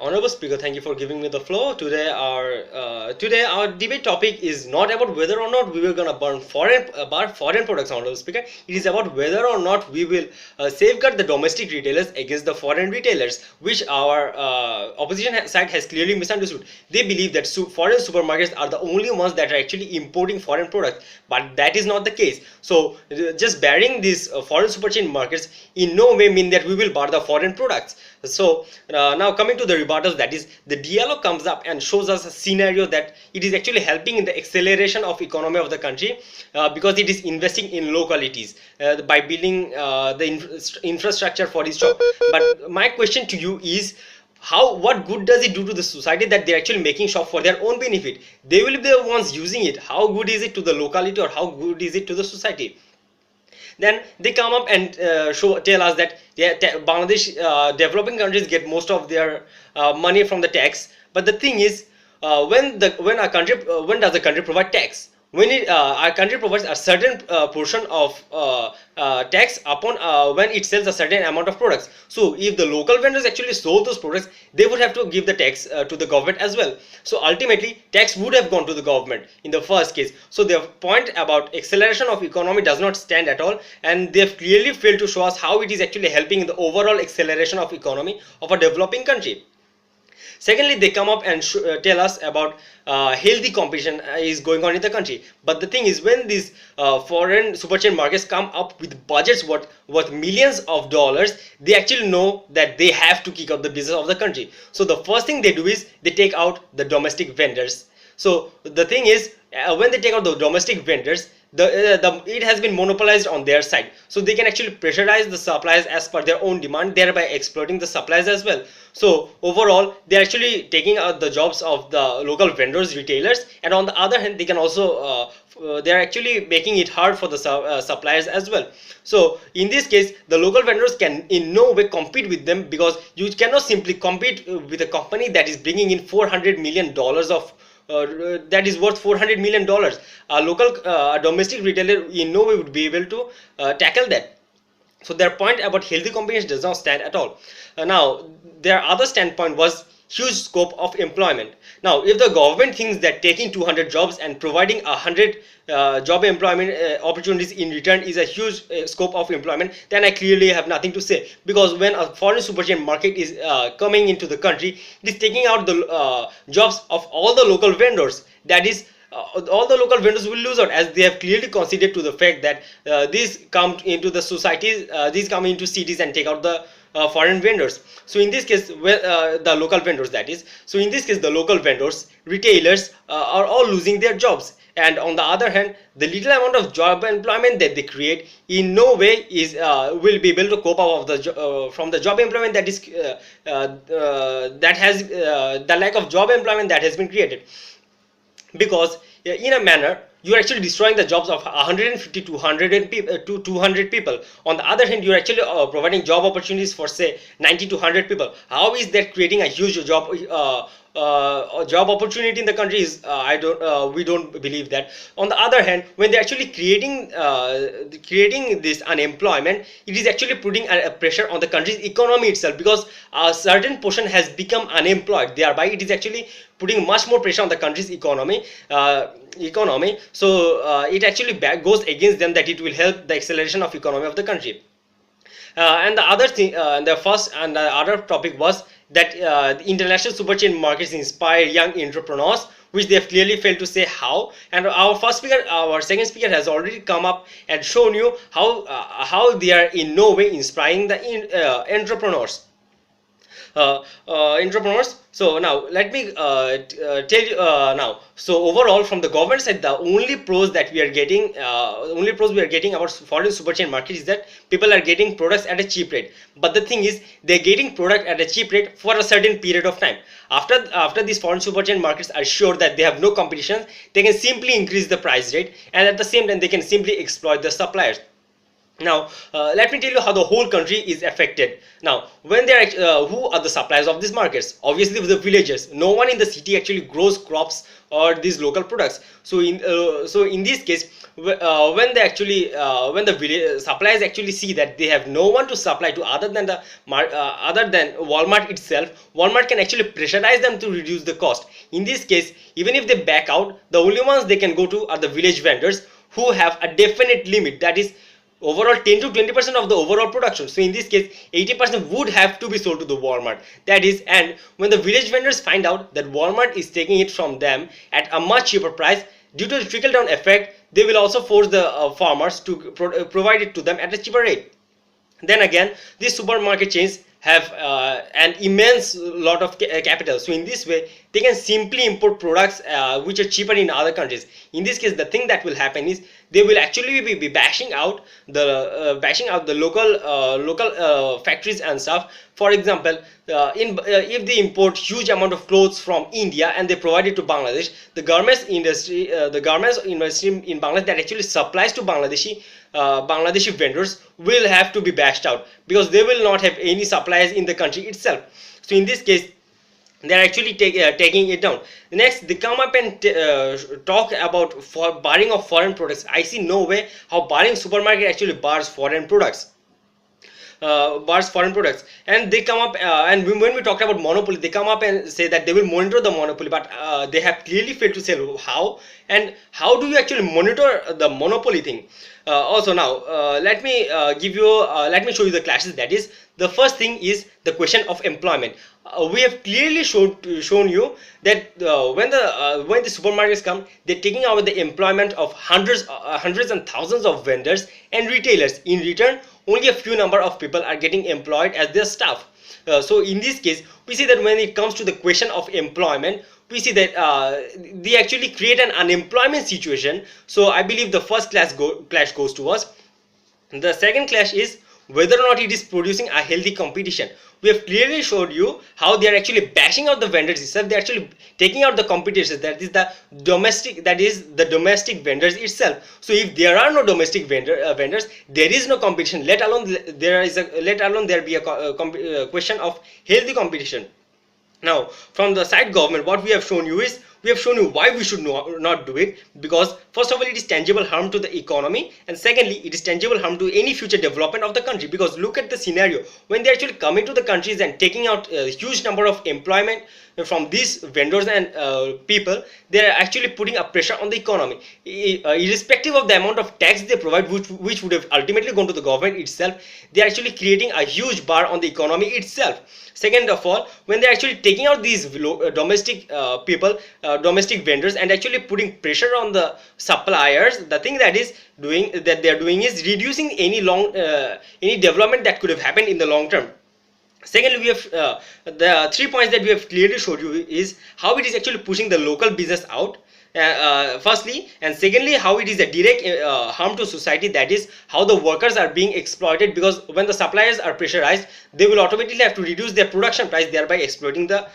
Honorable Speaker, thank you for giving me the floor. Today our debate topic is not about whether or not we were gonna burn foreign products, Honorable Speaker. It is about whether or not we will safeguard the domestic retailers against the foreign retailers, which our opposition side has clearly misunderstood. They believe that foreign supermarkets are the only ones that are actually importing foreign products, but that is not the case. So just barring these foreign super chain markets in no way mean that we will bar the foreign products. So now coming to the rebuttals, that is the dialogue comes up and shows us a scenario that it is actually helping in the acceleration of economy of the country because it is investing in localities by building the infrastructure for its job. But my question to you is, what good does it do to the society that they're actually making shop for their own benefit? They will be the ones using it. How good is it to the locality, or how good is it to the society? Then they come up and tell us that Bangladesh, developing countries get most of their money from the tax. But the thing is, when does the country provide tax? When our country provides a certain portion of tax upon when it sells a certain amount of products. So if the local vendors actually sold those products, they would have to give the tax to the government as well. So ultimately tax would have gone to the government in the first case. So their point about acceleration of economy does not stand at all, and they've clearly failed to show us how it is actually helping in the overall acceleration of economy of a developing country. Secondly, they come up and tell us about healthy competition is going on in the country. But the thing is, when these foreign super chain markets come up with budgets worth millions of dollars, they actually know that they have to kick out the business of the country. So the first thing they do is they take out the domestic vendors. So the thing is, when they take out the domestic vendors, it has been monopolized on their side, so they can actually pressurize the suppliers as per their own demand, thereby exploiting the suppliers as well. So overall, they're actually taking out the jobs of the local vendors, retailers, and on the other hand, they can also they're actually making it hard for the suppliers as well. So in this case, the local vendors can in no way compete with them, because you cannot simply compete with a company that is bringing in $400 million of that is worth $400 million. A domestic retailer in no way would be able to tackle that. So their point about healthy competition does not stand at all. Now their other standpoint was huge scope of employment. Now if the government thinks that taking 200 jobs and providing 100 job employment opportunities in return is a huge scope of employment, then I clearly have nothing to say, because when a foreign super chain market is coming into the country, it is taking out the jobs of all the local vendors. That is, all the local vendors will lose out, as they have clearly conceded to the fact that these come into the societies, these come into cities and take out the foreign vendors. So in this case, the local vendors, that is, so in this case the local vendors, retailers are all losing their jobs. And on the other hand, the little amount of job employment that they create in no way is will be able to cope up of the from the job employment that is that has the lack of job employment that has been created. Because in a manner, you are actually destroying the jobs of 150 to 200 people. On the other hand, you are actually providing job opportunities for say 90 to 100 people. How is that creating a huge job opportunity in the country? Is we don't believe that. On the other hand, when they're actually creating this unemployment, it is actually putting a pressure on the country's economy itself, because a certain portion has become unemployed. Thereby it is actually putting much more pressure on the country's economy. So it actually goes against them that it will help the acceleration of economy of the country. And the other thing, the first and the other topic was that the international super chain markets inspire young entrepreneurs, which they have clearly failed to say how. And our second speaker has already come up and shown you how they are in no way inspiring the entrepreneurs. So now let me tell you now. So overall, from the government side, the only pros that we are getting, about foreign super chain market is that people are getting products at a cheap rate. But the thing is, they're getting product at a cheap rate for a certain period of time. After these foreign super chain markets are sure that they have no competition, they can simply increase the price rate, and at the same time they can simply exploit the suppliers. Now, let me tell you how the whole country is affected. Now, when they are, who are the suppliers of these markets? Obviously, the villagers. No one in the city actually grows crops or these local products. So in this case, when they actually, when the suppliers actually see that they have no one to supply to other than the other than Walmart itself, Walmart can actually pressurize them to reduce the cost. In this case, even if they back out, the only ones they can go to are the village vendors who have a definite limit, that is overall 10 to 20% of the overall production. So in this case 80% would have to be sold to the Walmart, that is. And when the village vendors find out that Walmart is taking it from them at a much cheaper price, due to the trickle down effect, they will also force the farmers to provide it to them at a cheaper rate. Then again, these supermarket chains have an immense lot of capital. So in this way, they can simply import products which are cheaper in other countries. In this case, the thing that will happen is they will actually be bashing out the local factories and stuff. For example, if they import huge amount of clothes from India and they provide it to Bangladesh, the garments industry in Bangladesh that actually supplies to Bangladeshi vendors will have to be bashed out, because they will not have any suppliers in the country itself. So in this case, they are actually taking it down. Next, they come up and talk about barring of foreign products. I see no way how barring supermarket actually bars foreign products. And they come up and when we talked about monopoly, they come up and say that they will monitor the monopoly, but they have clearly failed to say how, and how do you actually monitor the monopoly thing. Also now, let me show you the clashes. That is, the first thing is the question of employment. We have clearly shown you that when the supermarkets come, they're taking out the employment of hundreds and thousands of vendors and retailers. In return, only a few number of people are getting employed as their staff. So in this case, we see that when it comes to the question of employment, we see that they actually create an unemployment situation. So I believe the first clash goes to us. The second clash is whether or not it is producing a healthy competition. We have clearly showed you how they are actually bashing out the vendors itself. They are actually taking out the competitors, that is the domestic vendors itself. So if there are no domestic vendors, there is no competition, let alone there be a question of healthy competition. Now, from the side government, what we have shown you is, we have shown you why we should not do it, because first of all, it is tangible harm to the economy, and secondly, it is tangible harm to any future development of the country. Because look at the scenario, when they actually come into the countries and taking out a huge number of employment from these vendors and people, they are actually putting a pressure on the economy, irrespective of the amount of tax they provide, which would have ultimately gone to the government itself. They are actually creating a huge bar on the economy itself. Second of all, when they're actually taking out these domestic domestic vendors and actually putting pressure on the suppliers, the thing that they're doing is reducing any development that could have happened in the long term. Secondly, we have the 3 points that we have clearly showed you is how it is actually pushing the local business out. Firstly, and secondly, how it is a direct harm to society, that is how the workers are being exploited, because when the suppliers are pressurized, they will automatically have to reduce their production price, thereby exploiting the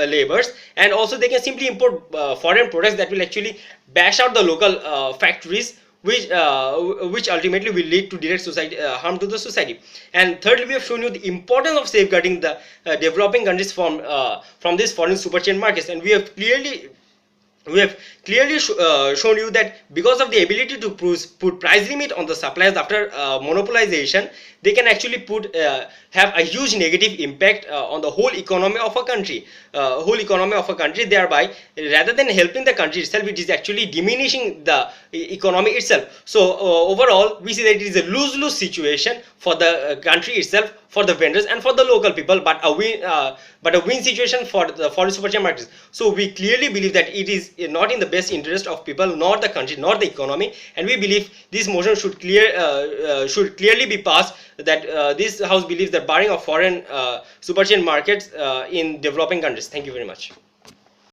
laborers. And also they can simply import foreign products that will actually bash out the local factories, which ultimately will lead to direct harm to the society. And thirdly, we have shown you the importance of safeguarding the developing countries from these foreign super chain markets. And we have clearly shown you that because of the ability to put price limit on the suppliers after monopolization, they can actually have a huge negative impact on the whole economy of a country, thereby rather than helping the country itself, it is actually diminishing the economy itself. So overall, we see that it is a lose-lose situation for the country itself, for the vendors and for the local people, but a win situation for the foreign super chain markets. So we clearly believe that it is not in the best interest of people, nor the country, nor the economy, and we believe this motion should clearly be passed, that this house believes that barring of foreign super chain markets in developing countries. Thank you very much.